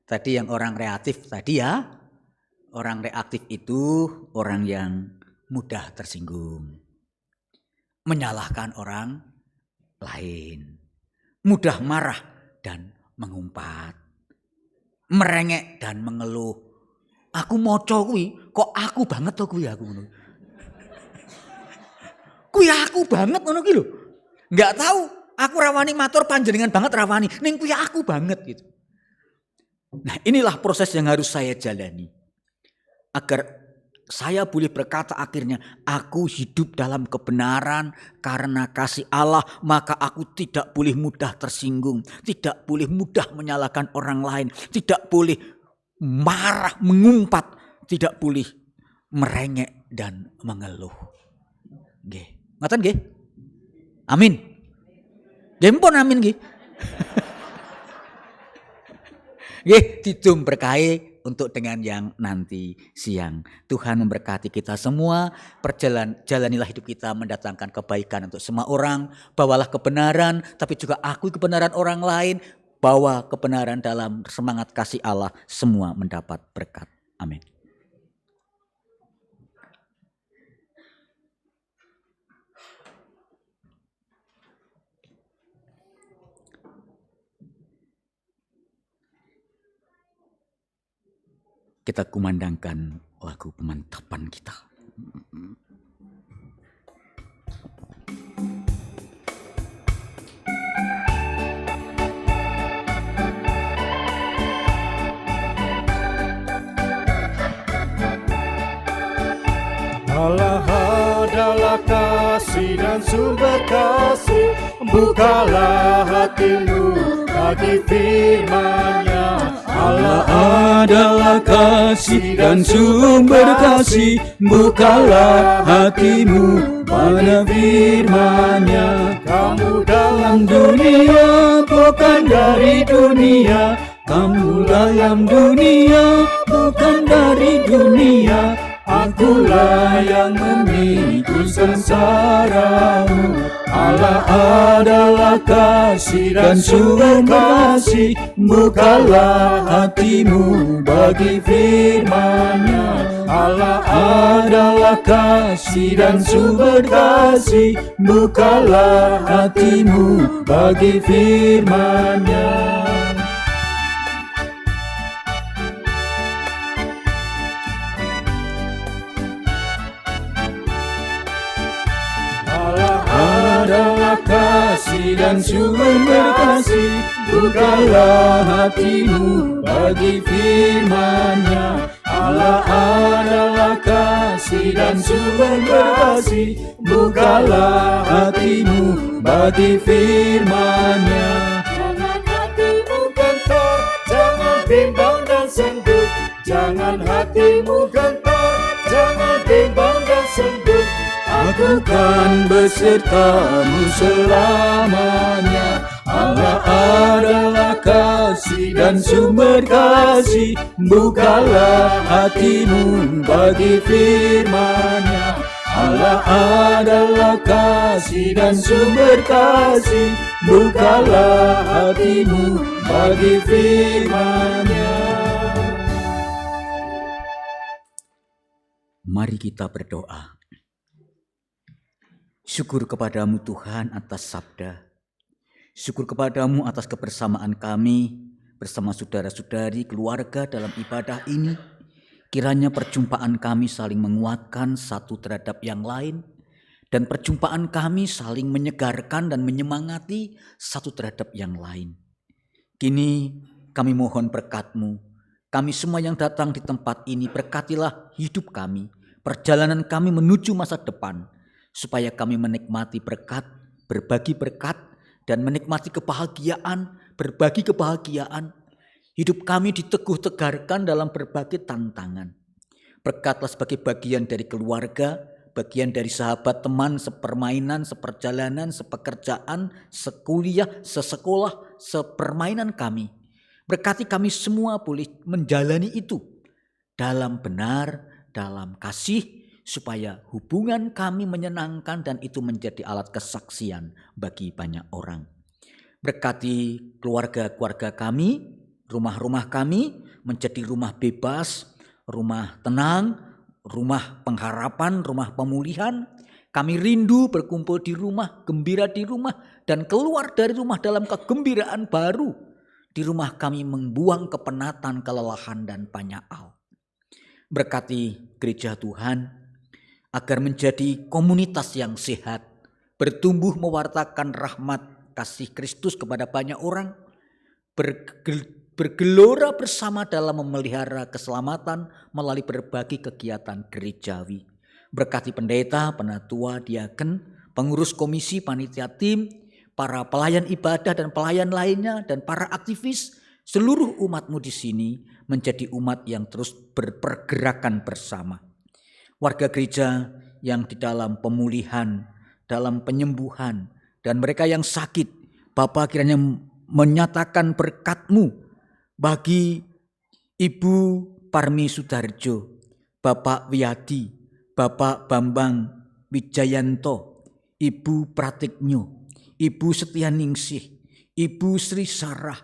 Tadi yang orang reaktif tadi ya. Orang reaktif itu orang yang mudah tersinggung, menyalahkan orang lain, mudah marah dan mengumpat, merengek dan mengeluh. Aku moco kuwi, kok aku banget to kuwi aku ngono. Kuwi aku banget ngono ki lho. Enggak tahu Aku rawani matur panjenengan banget rawani. Ning kuwi aku banget gitu. Nah, inilah proses yang harus saya jalani. Agar saya boleh berkata akhirnya, aku hidup dalam kebenaran karena kasih Allah, maka aku tidak boleh mudah tersinggung, tidak boleh mudah menyalahkan orang lain, tidak boleh marah, mengumpat, tidak boleh merengek dan mengeluh. Nggih. Ngoten nggih? Amin. Nggih pun amin nggih. Nggih, didum berkahi untuk dengan yang nanti siang. Tuhan memberkati kita semua. Jalanilah hidup kita mendatangkan kebaikan untuk semua orang. Bawalah kebenaran, tapi juga akui kebenaran orang lain. Bawa kebenaran dalam semangat kasih Allah. Semua mendapat berkat. Amin. Kita kumandangkan lagu pemantapan kita. Allah adalah kasih dan sumber kasih. Bukalah hatimu bagi firman-Nya. Allah adalah kasih dan sumber kasih. Bukalah hatimu pada firman-Nya. Kamu dalam dunia, bukan dari dunia. Kamu dalam dunia, bukan dari dunia. Akulah yang memikul sengsaramu. Allah adalah kasih dan sumber kasih. Bukalah hatimu bagi firman-Nya. Allah adalah kasih dan sumber kasih. Bukalah hatimu bagi firman-Nya. Adalah kasih dan sumber kasih. Bukalah hatimu bagi firman-Nya. Allah adalah kasih dan sumber kasih. Bukalah hatimu bagi firman-Nya. Jangan hatimu gentar, jangan bimbang dan senduk. Jangan hatimu gentar, jangan bimbang dan senduk. Aku kan besertamu selamanya. Allah adalah kasih dan sumber kasih. Bukalah hatimu bagi firman-Nya. Allah adalah kasih dan sumber kasih. Bukalah hatimu bagi firman-Nya. Mari kita berdoa. Syukur kepadamu Tuhan atas sabda. Syukur kepadamu atas kebersamaan kami bersama saudara-saudari keluarga dalam ibadah ini. Kiranya perjumpaan kami saling menguatkan satu terhadap yang lain. Dan perjumpaan kami saling menyegarkan dan menyemangati satu terhadap yang lain. Kini kami mohon berkat-Mu. Kami semua yang datang di tempat ini, berkatilah hidup kami. Perjalanan kami menuju masa depan. Supaya kami menikmati berkat, berbagi berkat, dan menikmati kebahagiaan, berbagi kebahagiaan. Hidup kami diteguh tegarkan dalam berbagai tantangan. Berkatlah sebagai bagian dari keluarga, bagian dari sahabat, teman, sepermainan, seperjalanan, sepekerjaan, sekuliah, sesekolah, sepermainan kami. Berkati kami semua boleh menjalani itu dalam benar, dalam kasih, supaya hubungan kami menyenangkan dan itu menjadi alat kesaksian bagi banyak orang. Berkati keluarga-keluarga kami, rumah-rumah kami menjadi rumah bebas, rumah tenang, rumah pengharapan, rumah pemulihan. Kami rindu berkumpul di rumah, gembira di rumah, dan keluar dari rumah dalam kegembiraan baru. Di rumah kami membuang kepenatan, kelelahan, dan panyaal. Berkati gereja Tuhan, agar menjadi komunitas yang sehat, bertumbuh mewartakan rahmat, kasih Kristus kepada banyak orang, bergelora bersama dalam memelihara keselamatan melalui berbagai kegiatan gerejawi. Berkati pendeta, penatua, diaken, pengurus komisi, panitia tim, para pelayan ibadah dan pelayan lainnya, dan para aktivis, seluruh umat-Mu di sini menjadi umat yang terus berpergerakan bersama. Warga gereja yang di dalam pemulihan, dalam penyembuhan, dan mereka yang sakit, Bapa kiranya menyatakan berkat-Mu bagi Ibu Parmi Sudarjo, Bapak Wiyadi, Bapak Bambang Wijayanto, Ibu Pratiknyo, Ibu Setianingsih, Ibu Sri Sarah,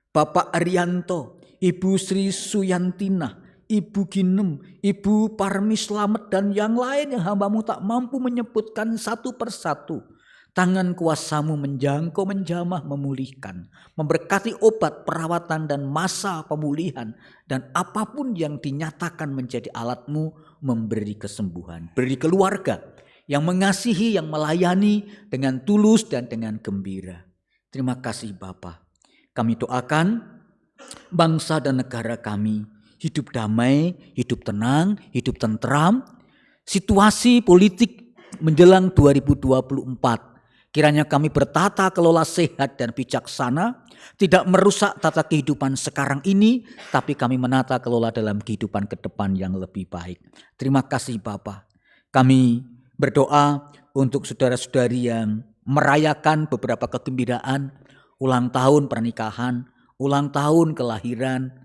Bapak Arianto, Ibu Sri Suyantina, Ibu Ginem, Ibu Parmi Slamet, dan yang lain yang hamba-Mu tak mampu menyebutkan satu persatu. Tangan kuasa-Mu menjangkau, menjamah, memulihkan, memberkati obat, perawatan, dan masa pemulihan, dan apapun yang dinyatakan menjadi alat-Mu memberi kesembuhan. Beri keluarga yang mengasihi, yang melayani dengan tulus dan dengan gembira. Terima kasih Bapa. Kami doakan bangsa dan negara kami hidup damai, hidup tenang, hidup tentram. Situasi politik menjelang 2024, kiranya kami bertata kelola sehat dan bijaksana, tidak merusak tata kehidupan sekarang ini, tapi kami menata kelola dalam kehidupan ke depan yang lebih baik. Terima kasih Bapa. Kami berdoa untuk saudara-saudari yang merayakan beberapa kegembiraan, ulang tahun pernikahan, ulang tahun kelahiran,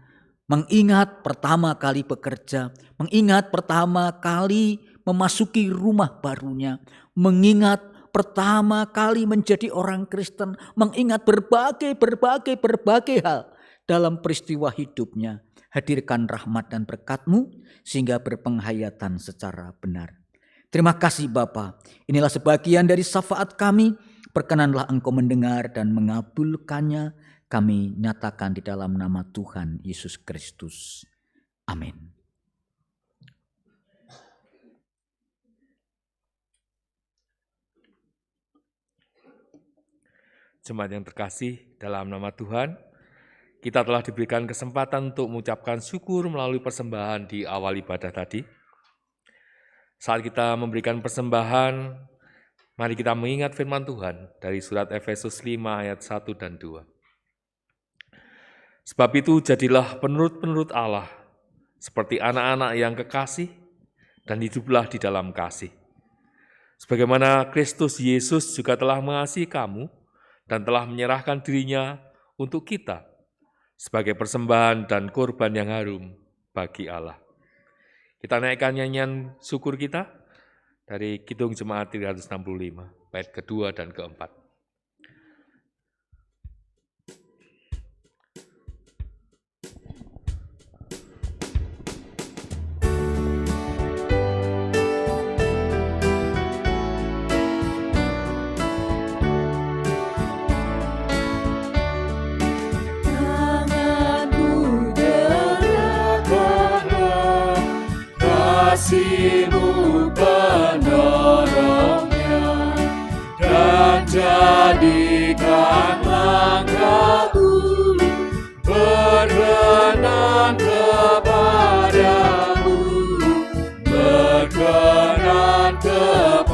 mengingat pertama kali bekerja, mengingat pertama kali memasuki rumah barunya, mengingat pertama kali menjadi orang Kristen, mengingat berbagai hal dalam peristiwa hidupnya. Hadirkan rahmat dan berkat-Mu sehingga berpenghayatan secara benar. Terima kasih Bapa. Inilah sebagian dari syafaat kami. Berkenanlah Engkau mendengar dan mengabulkannya. Kami nyatakan di dalam nama Tuhan Yesus Kristus. Amin. Jemaat yang terkasih dalam nama Tuhan, kita telah diberikan kesempatan untuk mengucapkan syukur melalui persembahan di awal ibadah tadi. Saat kita memberikan persembahan, mari kita mengingat firman Tuhan dari surat Efesus 5 ayat 1 dan 2. Sebab itu jadilah penurut-penurut Allah, seperti anak-anak yang kekasih, dan hiduplah di dalam kasih. Sebagaimana Kristus Yesus juga telah mengasihi kamu, dan telah menyerahkan dirinya untuk kita, sebagai persembahan dan korban yang harum bagi Allah. Kita naikkan nyanyian syukur kita dari Kidung Jemaat 365, bait kedua dan keempat. Kasih-Mu penolongnya, dan jadikan langkahku berkenan kepadamu, berkenan kepadamu.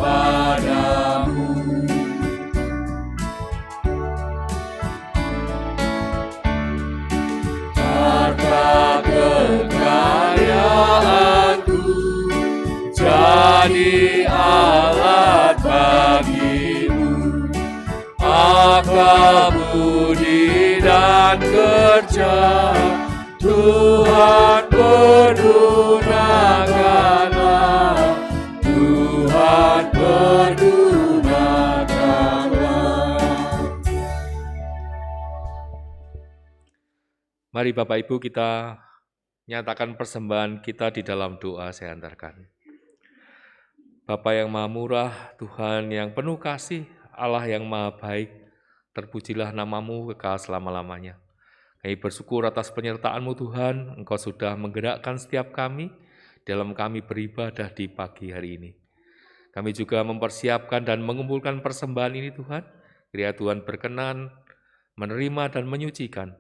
Harta kekayaanku jadi alat bagimu, akal budi dan kerja, Tuhan pergunakanlah, Tuhan pergunakanlah. Mari Bapak Ibu kita nyatakan persembahan kita di dalam doa saya antarkan. Bapa yang Maha Murah, Tuhan yang penuh kasih, Allah yang Maha Baik, terpujilah nama-Mu kekal selama-lamanya. Kami bersyukur atas penyertaan-Mu Tuhan, Engkau sudah menggerakkan setiap kami dalam kami beribadah di pagi hari ini. Kami juga mempersiapkan dan mengumpulkan persembahan ini Tuhan, Kiranya Tuhan berkenan menerima dan menyucikan,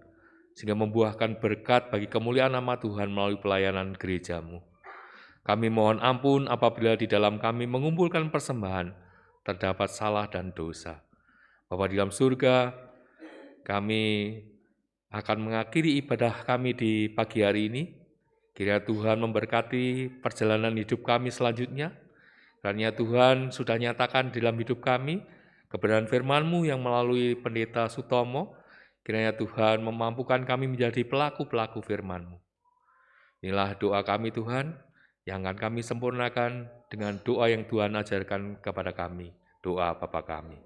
sehingga membuahkan berkat bagi kemuliaan nama Tuhan melalui pelayanan gereja-Mu. Kami mohon ampun apabila di dalam kami mengumpulkan persembahan terdapat salah dan dosa. Bapa di dalam surga, kami akan mengakhiri ibadah kami di pagi hari ini. Kiranya Tuhan memberkati perjalanan hidup kami selanjutnya. Kiranya Tuhan sudah nyatakan dalam hidup kami kebenaran firman-Mu yang melalui Pendeta Sutomo. Kiranya Tuhan memampukan kami menjadi pelaku-pelaku firman-Mu. Inilah doa kami Tuhan, yang akan kami sempurnakan dengan doa yang Tuhan ajarkan kepada kami, doa Bapa kami.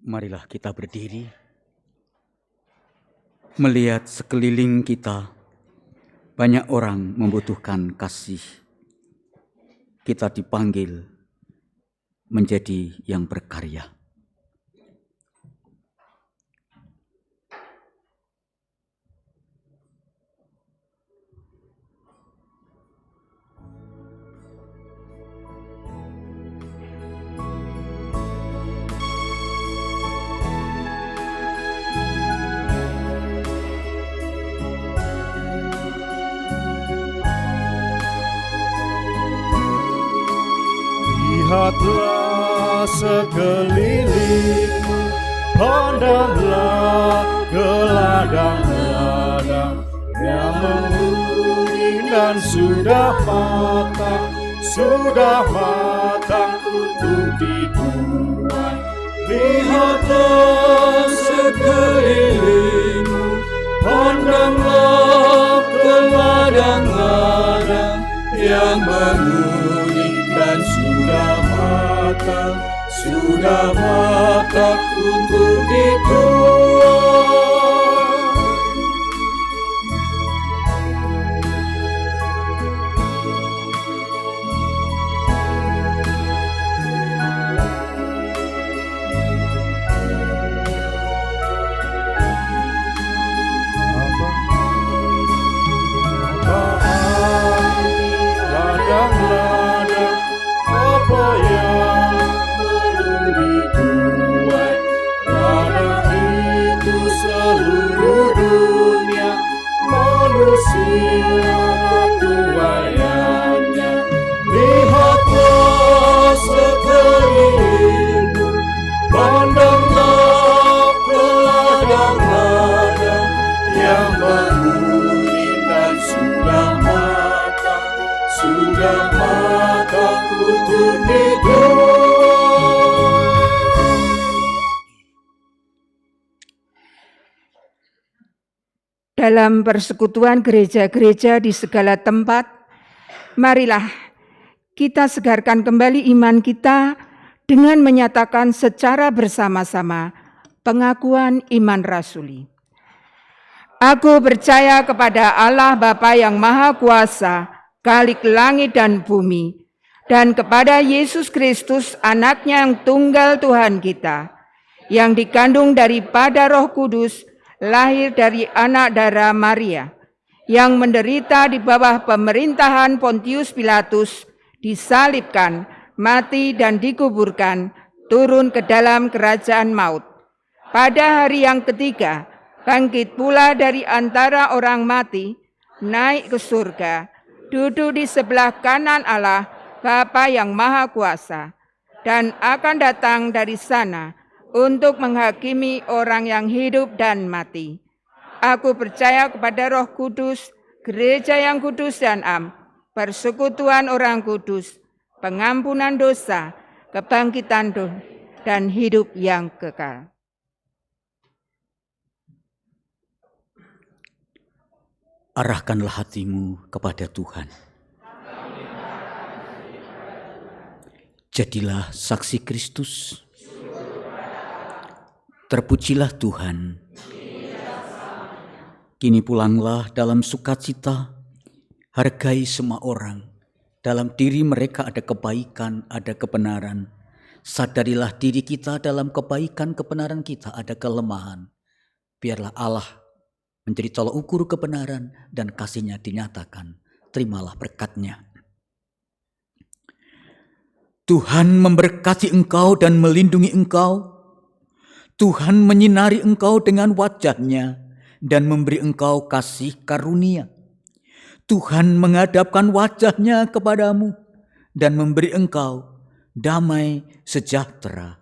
Marilah kita berdiri, melihat sekeliling kita, banyak orang membutuhkan kasih. Kita dipanggil menjadi yang berkarya. Lihatlah sekelilingmu, pandanglah ke ladang-ladang yang menguning dan sudah matang untuk dituai. Lihatlah sekelilingmu, pandanglah ke ladang-ladang yang menguning dan sudah matang untuk dituai. Sudah matang untuk dituai. Dalam persekutuan gereja-gereja di segala tempat, marilah kita segarkan kembali iman kita dengan menyatakan secara bersama-sama pengakuan iman rasuli. Aku percaya kepada Allah Bapa yang Maha Kuasa, Khalik langit dan bumi, dan kepada Yesus Kristus, anaknya yang tunggal Tuhan kita, yang dikandung daripada Roh Kudus, lahir dari anak darah Maria, yang menderita di bawah pemerintahan Pontius Pilatus, disalibkan, mati dan dikuburkan, turun ke dalam kerajaan maut. Pada hari yang ketiga, bangkit pula dari antara orang mati, naik ke surga, duduk di sebelah kanan Allah, Bapa yang Maha Kuasa, dan akan datang dari sana untuk menghakimi orang yang hidup dan mati. Aku percaya kepada Roh Kudus, gereja yang kudus dan am, persekutuan orang kudus, pengampunan dosa, kebangkitan dan hidup yang kekal. Arahkanlah hatimu kepada Tuhan. Jadilah saksi Kristus. Terpujilah Tuhan. Kini pulanglah dalam sukacita, hargai semua orang. Dalam diri mereka ada kebaikan, ada kebenaran. Sadarilah diri kita dalam kebaikan, kebenaran kita ada kelemahan. Biarlah Allah menjadi tolak ukur kebenaran dan kasih-Nya dinyatakan. Terimalah berkat-Nya. Tuhan memberkati engkau dan melindungi engkau. Tuhan menyinari engkau dengan wajah-Nya dan memberi engkau kasih karunia. Tuhan menghadapkan wajah-Nya kepadamu dan memberi engkau damai sejahtera.